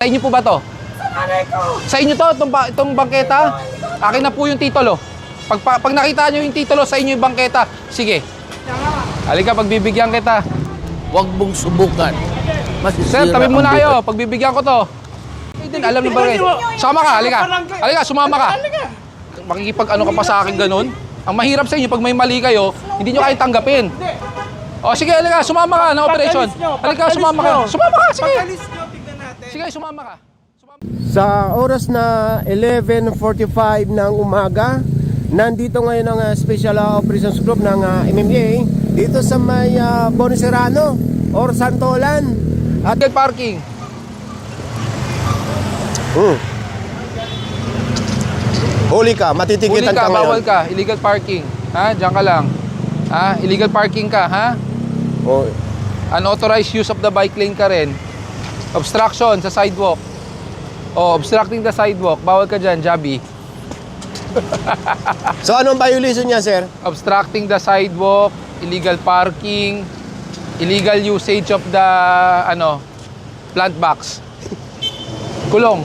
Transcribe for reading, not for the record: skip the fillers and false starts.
Sa inyo po ba to? Sa inyo to, itong bangketa? Akin na po yung titulo. Pag nakita nyo yung titulo, sa inyo yung bangketa. Sige. Halika, pagbibigyan kita. Huwag mong subukan. Sir, tabi muna kayo. Pagbibigyan ko to. Din, alam na ba rin? Sama ka, halika. Halika, sumama ka. Makikipag-ano ka pa sa akin ganun? Ang mahirap sa inyo, pag may mali kayo, hindi nyo kayo tanggapin. O sige, halika, sumama ka ng operation. Halika, sumama ka. Sumama ka, sige. Sige, sumama ka. Sa oras na 11:45 ng umaga, nandito ngayon ang Special Operations Group ng MMA dito sa may Boniserrano or Santolan. At parking. Huli ka, matitikitan ka ngayon. Bawal ka, illegal parking. Ha, diyan ka lang. Ha, illegal parking ka, ha? Oh, Unauthorized use of the bike lane ka rin. Obstruction sa sidewalk. Oh, obstructing the sidewalk. Bawal ka dyan, Jabi. so anong violation niya, sir? Obstructing the sidewalk, illegal parking, illegal usage of the plant box. Kulong.